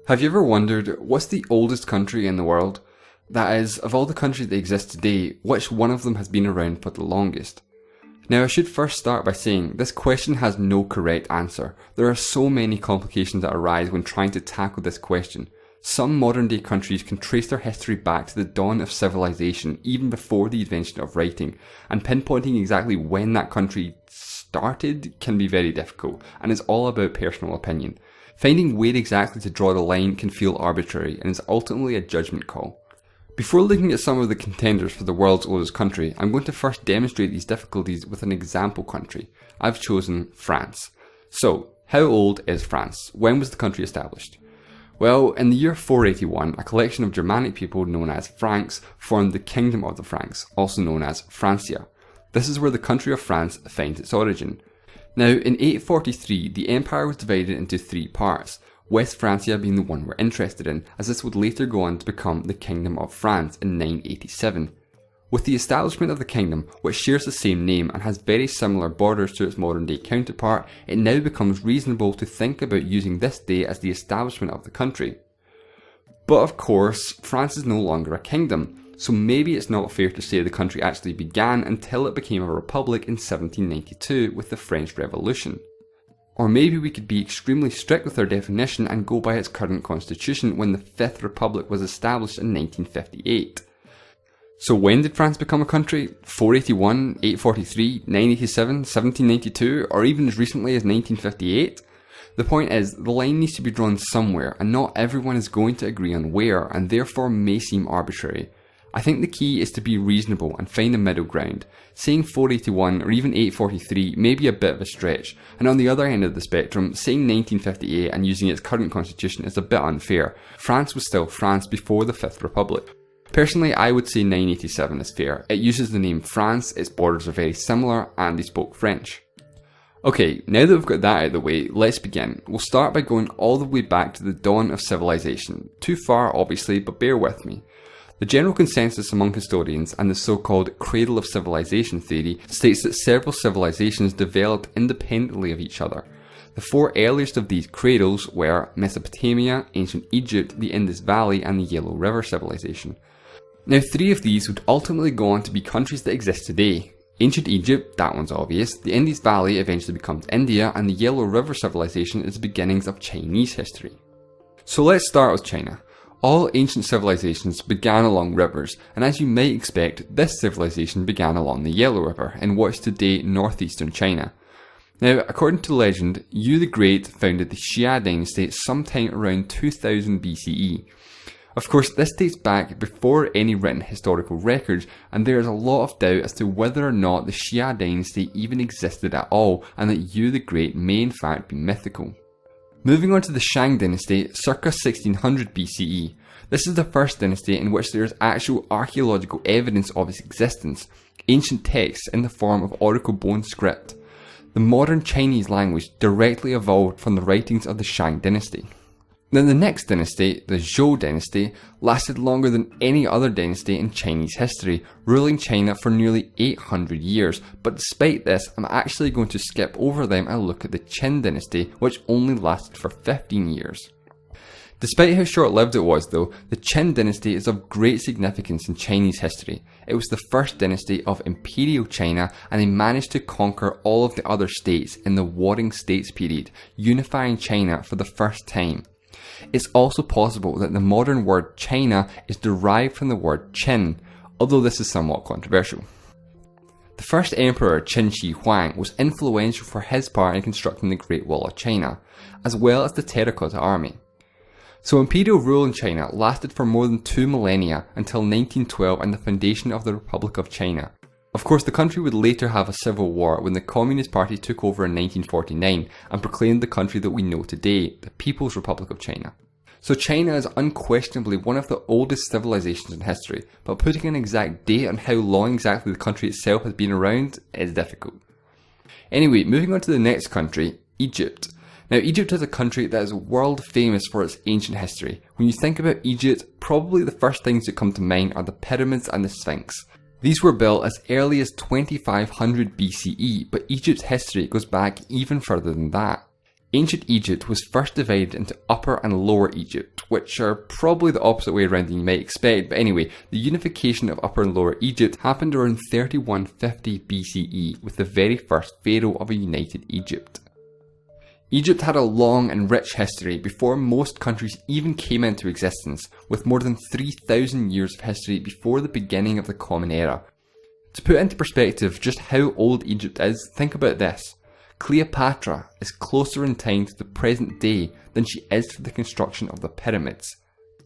Have you ever wondered what's the oldest country in the world? That is, of all the countries that exist today, which one of them has been around for the longest? Now I should first start by saying this question has no correct answer. There are so many complications that arise when trying to tackle this question. Some modern day countries can trace their history back to the dawn of civilization even before the invention of writing, and pinpointing exactly when that country started can be very difficult, and is all about personal opinion. Finding where exactly to draw the line can feel arbitrary and is ultimately a judgment call. Before looking at some of the contenders for the world's oldest country, I'm going to first demonstrate these difficulties with an example country. I've chosen France. So, how old is France? When was the country established? Well, in the year 481, a collection of Germanic people known as Franks formed the Kingdom of the Franks, also known as Francia. This is where the country of France finds its origin. Now, in 843, the empire was divided into three parts, West Francia being the one we're interested in, as this would later go on to become the Kingdom of France in 987. With the establishment of the kingdom, which shares the same name and has very similar borders to its modern day counterpart, it now becomes reasonable to think about using this day as the establishment of the country. But of course, France is no longer a kingdom, so maybe it's not fair to say the country actually began until it became a republic in 1792 with the French Revolution. Or maybe we could be extremely strict with our definition and go by its current constitution when the Fifth Republic was established in 1958. So when did France become a country? 481, 843, 987, 1792, or even as recently as 1958? The point is, the line needs to be drawn somewhere, and not everyone is going to agree on where, and therefore may seem arbitrary. I think the key is to be reasonable and find a middle ground. Saying 481 or even 843 may be a bit of a stretch, and on the other end of the spectrum, saying 1958 and using its current constitution is a bit unfair. France was still France before the Fifth Republic. Personally, I would say 987 is fair. It uses the name France, its borders are very similar, and they spoke French. Okay, now that we've got that out of the way, let's begin. We'll start by going all the way back to the dawn of civilization. Too far obviously, but bear with me. The general consensus among historians and the so-called cradle of civilization theory states that several civilizations developed independently of each other. The four earliest of these cradles were Mesopotamia, ancient Egypt, the Indus Valley, and the Yellow River civilization. Now, three of these would ultimately go on to be countries that exist today. Ancient Egypt, that one's obvious, the Indus Valley eventually becomes India, and the Yellow River civilization is the beginnings of Chinese history. So let's start with China. All ancient civilizations began along rivers, and as you might expect, this civilization began along the Yellow River in what is today northeastern China. Now, according to legend, Yu the Great founded the Xia dynasty sometime around 2000 BCE. Of course, this dates back before any written historical records, and there is a lot of doubt as to whether or not the Xia dynasty even existed at all, and that Yu the Great may in fact be mythical. Moving on to the Shang dynasty, circa 1600 BCE. This is the first dynasty in which there is actual archaeological evidence of its existence, ancient texts in the form of oracle bone script. The modern Chinese language directly evolved from the writings of the Shang dynasty. Then the next dynasty, the Zhou dynasty, lasted longer than any other dynasty in Chinese history, ruling China for nearly 800 years, but despite this, I'm actually going to skip over them and look at the Qin dynasty, which only lasted for 15 years. Despite how short-lived it was though, the Qin dynasty is of great significance in Chinese history. It was the first dynasty of Imperial China, and they managed to conquer all of the other states in the Warring States period, unifying China for the first time. It's also possible that the modern word China is derived from the word Qin, although this is somewhat controversial. The first emperor, Qin Shi Huang, was influential for his part in constructing the Great Wall of China, as well as the Terracotta Army. So imperial rule in China lasted for more than 2 millennia until 1912 and the foundation of the Republic of China. Of course, the country would later have a civil war when the Communist Party took over in 1949 and proclaimed the country that we know today, the People's Republic of China. So China is unquestionably one of the oldest civilizations in history, but putting an exact date on how long exactly the country itself has been around is difficult. Anyway, moving on to the next country, Egypt. Now, Egypt is a country that is world famous for its ancient history. When you think about Egypt, probably the first things that come to mind are the pyramids and the Sphinx. These were built as early as 2500 BCE, but Egypt's history goes back even further than that. Ancient Egypt was first divided into Upper and Lower Egypt, which are probably the opposite way around than you might expect, but anyway, the unification of Upper and Lower Egypt happened around 3150 BCE with the very first pharaoh of a united Egypt. Egypt had a long and rich history before most countries even came into existence, with more than 3,000 years of history before the beginning of the Common Era. To put into perspective just how old Egypt is, think about this. Cleopatra is closer in time to the present day than she is to the construction of the pyramids,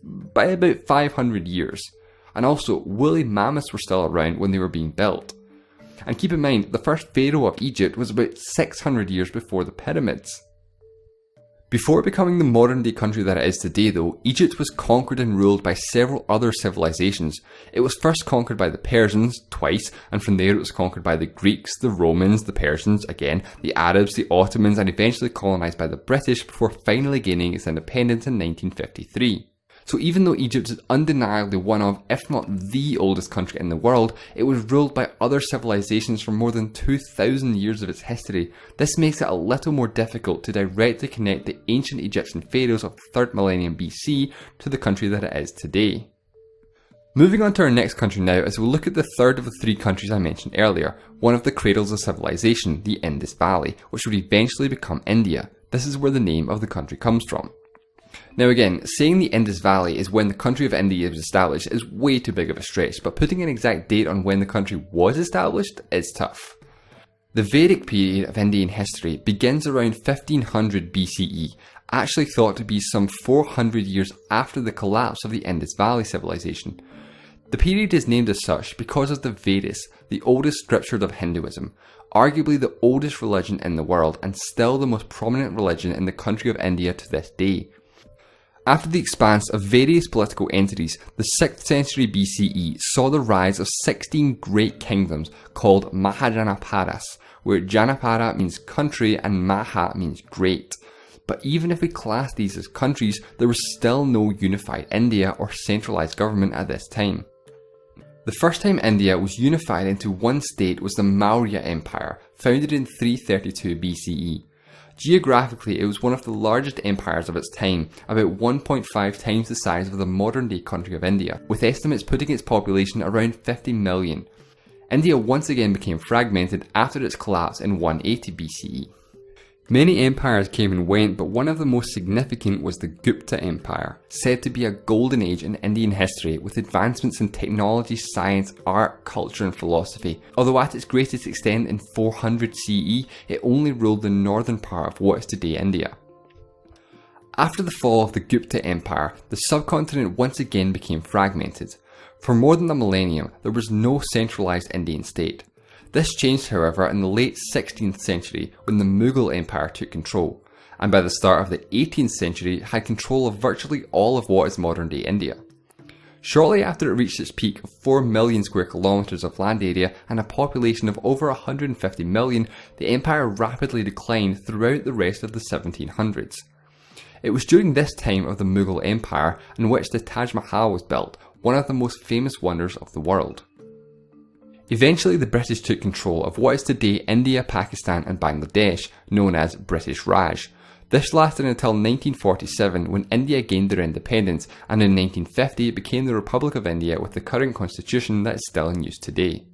by about 500 years. And also, woolly mammoths were still around when they were being built. And keep in mind, the first pharaoh of Egypt was about 600 years before the pyramids. Before becoming the modern day country that it is today though, Egypt was conquered and ruled by several other civilizations. It was first conquered by the Persians, twice, and from there it was conquered by the Greeks, the Romans, the Persians, again, the Arabs, the Ottomans, and eventually colonised by the British before finally gaining its independence in 1953. So even though Egypt is undeniably one of, if not the oldest country in the world, it was ruled by other civilizations for more than 2,000 years of its history. This makes it a little more difficult to directly connect the ancient Egyptian pharaohs of the 3rd millennium BC to the country that it is today. Moving on to our next country now, as we'll look at the third of the three countries I mentioned earlier, one of the cradles of civilization, the Indus Valley, which would eventually become India. This is where the name of the country comes from. Now again, saying the Indus Valley is when the country of India was established is way too big of a stretch, but putting an exact date on when the country was established is tough. The Vedic period of Indian history begins around 1500 BCE, actually thought to be some 400 years after the collapse of the Indus Valley civilization. The period is named as such because of the Vedas, the oldest scripture of Hinduism, arguably the oldest religion in the world and still the most prominent religion in the country of India to this day. After the expanse of various political entities, the 6th century BCE saw the rise of 16 great kingdoms called Mahajanapadas, where Janapada means country and Maha means great. But even if we class these as countries, there was still no unified India or centralised government at this time. The first time India was unified into one state was the Maurya Empire, founded in 332 BCE. Geographically, it was one of the largest empires of its time, about 1.5 times the size of the modern day country of India, with estimates putting its population around 50 million. India once again became fragmented after its collapse in 180 BCE. Many empires came and went, but one of the most significant was the Gupta Empire, said to be a golden age in Indian history with advancements in technology, science, art, culture and philosophy. Although at its greatest extent in 400 CE, it only ruled the northern part of what is today India. After the fall of the Gupta Empire, the subcontinent once again became fragmented. For more than a millennium, there was no centralised Indian state. This changed, however, in the late 16th century when the Mughal Empire took control, and by the start of the 18th century had control of virtually all of what is modern day India. Shortly after it reached its peak of 4 million square kilometres of land area and a population of over 150 million, the empire rapidly declined throughout the rest of the 1700s. It was during this time of the Mughal Empire in which the Taj Mahal was built, one of the most famous wonders of the world. Eventually the British took control of what is today India, Pakistan and Bangladesh, known as British Raj. This lasted until 1947 when India gained their independence, and in 1950 it became the Republic of India with the current constitution that is still in use today.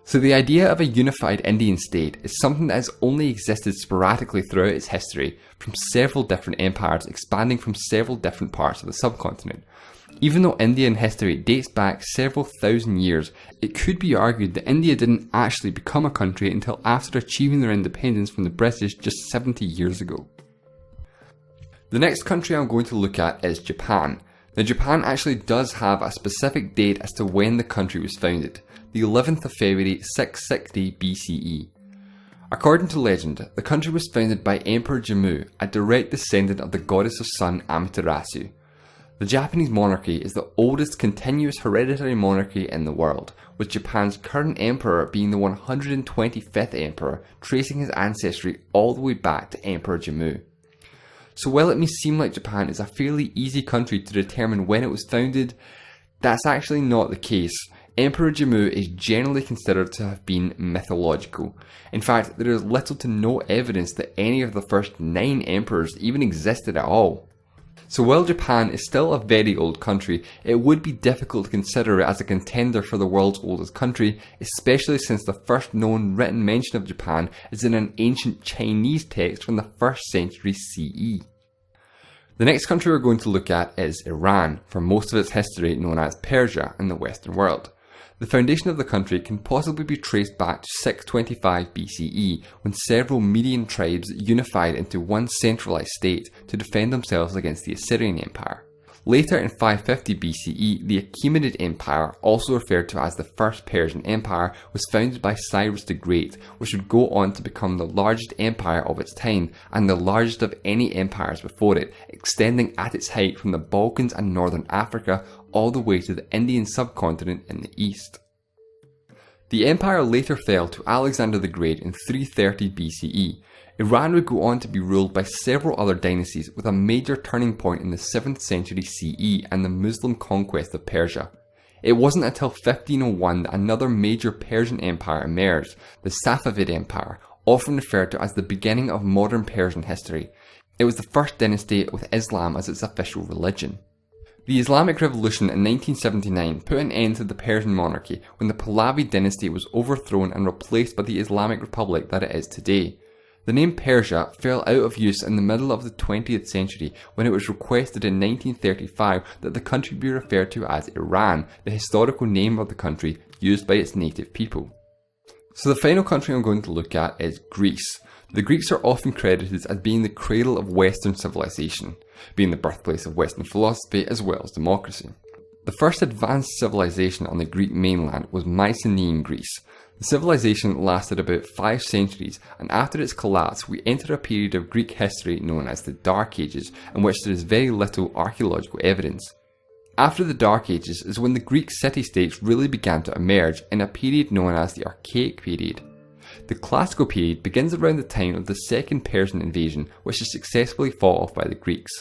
So the idea of a unified Indian state is something that has only existed sporadically throughout its history, from several different empires expanding from several different parts of the subcontinent. Even though Indian history dates back several thousand years, it could be argued that India didn't actually become a country until after achieving their independence from the British just 70 years ago. The next country I'm going to look at is Japan. Now Japan actually does have a specific date as to when the country was founded, the 11th of February 660 BCE. According to legend, the country was founded by Emperor Jimmu, a direct descendant of the goddess of sun Amaterasu. The Japanese monarchy is the oldest continuous hereditary monarchy in the world, with Japan's current emperor being the 125th emperor, tracing his ancestry all the way back to Emperor Jimmu. So while it may seem like Japan is a fairly easy country to determine when it was founded, that's actually not the case. Emperor Jimmu is generally considered to have been mythological. In fact, there is little to no evidence that any of the first 9 emperors even existed at all. So while Japan is still a very old country, it would be difficult to consider it as a contender for the world's oldest country, especially since the first known written mention of Japan is in an ancient Chinese text from the 1st century CE. The next country we're going to look at is Iran, for most of its history known as Persia in the Western world. The foundation of the country can possibly be traced back to 625 BCE, when several Median tribes unified into one centralized state to defend themselves against the Assyrian Empire. Later in 550 BCE, the Achaemenid Empire, also referred to as the First Persian Empire, was founded by Cyrus the Great, which would go on to become the largest empire of its time and the largest of any empires before it, extending at its height from the Balkans and northern Africa all the way to the Indian subcontinent in the east. The empire later fell to Alexander the Great in 330 BCE. Iran would go on to be ruled by several other dynasties, with a major turning point in the 7th century CE and the Muslim conquest of Persia. It wasn't until 1501 that another major Persian empire emerged, the Safavid Empire, often referred to as the beginning of modern Persian history. It was the first dynasty with Islam as its official religion. The Islamic Revolution in 1979 put an end to the Persian monarchy when the Pahlavi dynasty was overthrown and replaced by the Islamic Republic that it is today. The name Persia fell out of use in the middle of the 20th century when it was requested in 1935 that the country be referred to as Iran, the historical name of the country used by its native people. So the final country I'm going to look at is Greece. The Greeks are often credited as being the cradle of Western civilization, being the birthplace of Western philosophy as well as democracy. The first advanced civilization on the Greek mainland was Mycenaean Greece. The civilization lasted about 5 centuries, and after its collapse we enter a period of Greek history known as the Dark Ages, in which there is very little archaeological evidence. After the Dark Ages is when the Greek city-states really began to emerge in a period known as the Archaic period. The Classical period begins around the time of the Second Persian invasion, which is successfully fought off by the Greeks.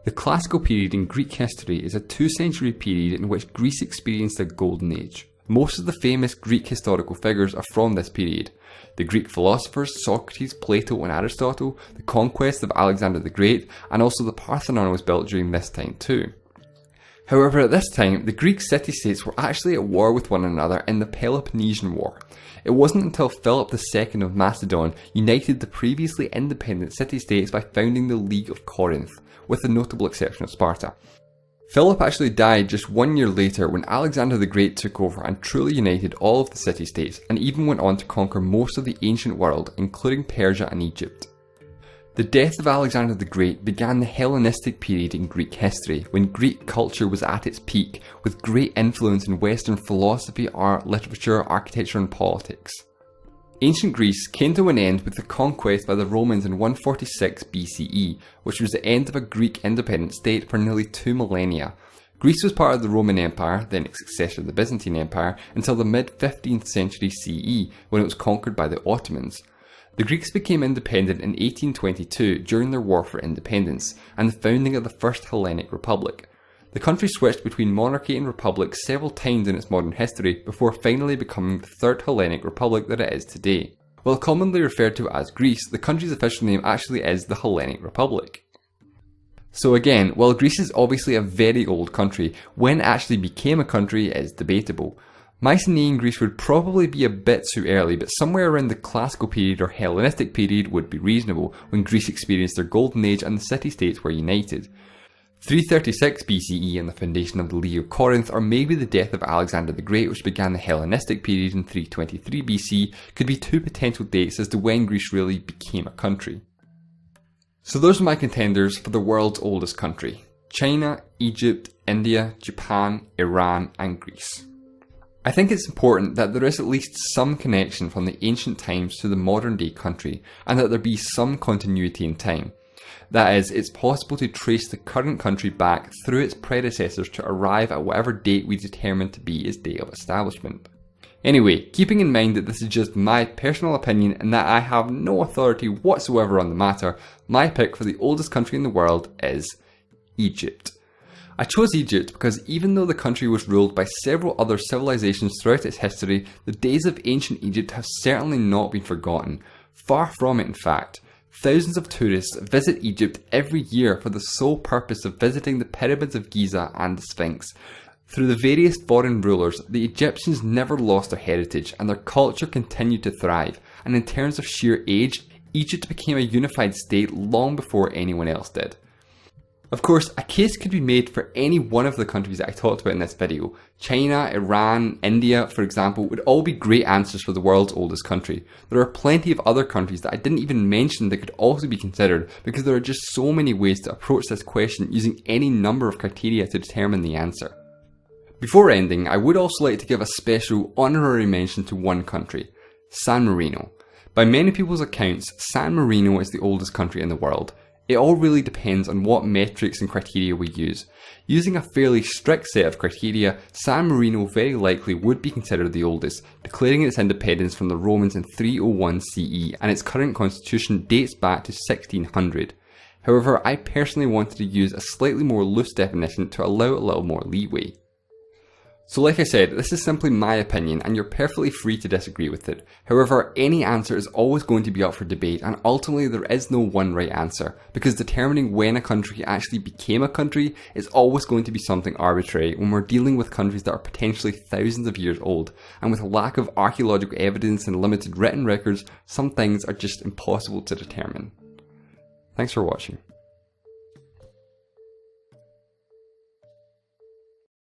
The Classical period in Greek history is a 2-century period in which Greece experienced a golden age. Most of the famous Greek historical figures are from this period. The Greek philosophers Socrates, Plato and Aristotle, the conquest of Alexander the Great, and also the Parthenon was built during this time too. However, at this time, the Greek city-states were actually at war with one another in the Peloponnesian War. It wasn't until Philip II of Macedon united the previously independent city-states by founding the League of Corinth, with the notable exception of Sparta. Philip actually died just 1 year later when Alexander the Great took over and truly united all of the city-states, and even went on to conquer most of the ancient world, including Persia and Egypt. The death of Alexander the Great began the Hellenistic period in Greek history, when Greek culture was at its peak, with great influence in Western philosophy, art, literature, architecture and politics. Ancient Greece came to an end with the conquest by the Romans in 146 BCE, which was the end of a Greek independent state for nearly 2 millennia. Greece was part of the Roman Empire, then its successor the Byzantine Empire, until the mid-15th century CE, when it was conquered by the Ottomans. The Greeks became independent in 1822 during their war for independence, and the founding of the First Hellenic Republic. The country switched between monarchy and republic several times in its modern history before finally becoming the Third Hellenic Republic that it is today. While commonly referred to as Greece, the country's official name actually is the Hellenic Republic. So again, while Greece is obviously a very old country, when it actually became a country is debatable. Mycenaean Greece would probably be a bit too early, but somewhere around the Classical period or Hellenistic period would be reasonable, when Greece experienced their golden age and the city-states were united. 336 BCE and the foundation of the League of Corinth, or maybe the death of Alexander the Great, which began the Hellenistic period in 323 BC, could be 2 potential dates as to when Greece really became a country. So those are my contenders for the world's oldest country: China, Egypt, India, Japan, Iran and Greece. I think it's important that there is at least some connection from the ancient times to the modern day country, and that there be some continuity in time. That is, it's possible to trace the current country back through its predecessors to arrive at whatever date we determine to be its day of establishment. Anyway, keeping in mind that this is just my personal opinion and that I have no authority whatsoever on the matter, my pick for the oldest country in the world is Egypt. I chose Egypt because even though the country was ruled by several other civilizations throughout its history, the days of ancient Egypt have certainly not been forgotten. Far from it, in fact. Thousands of tourists visit Egypt every year for the sole purpose of visiting the pyramids of Giza and the Sphinx. Through the various foreign rulers, the Egyptians never lost their heritage and their culture continued to thrive, and in terms of sheer age, Egypt became a unified state long before anyone else did. Of course, a case could be made for any one of the countries that I talked about in this video. China, Iran, India, for example, would all be great answers for the world's oldest country. There are plenty of other countries that I didn't even mention that could also be considered because there are just so many ways to approach this question using any number of criteria to determine the answer. Before ending, I would also like to give a special honorary mention to one country, San Marino. By many people's accounts, San Marino is the oldest country in the world. It all really depends on what metrics and criteria we use. Using a fairly strict set of criteria, San Marino very likely would be considered the oldest, declaring its independence from the Romans in 301 CE, and its current constitution dates back to 1600. However, I personally wanted to use a slightly more loose definition to allow a little more leeway. So like I said, this is simply my opinion and you're perfectly free to disagree with it. However, any answer is always going to be up for debate and ultimately there is no one right answer, because determining when a country actually became a country is always going to be something arbitrary when we're dealing with countries that are potentially thousands of years old, and with a lack of archaeological evidence and limited written records, some things are just impossible to determine. Thanks for watching.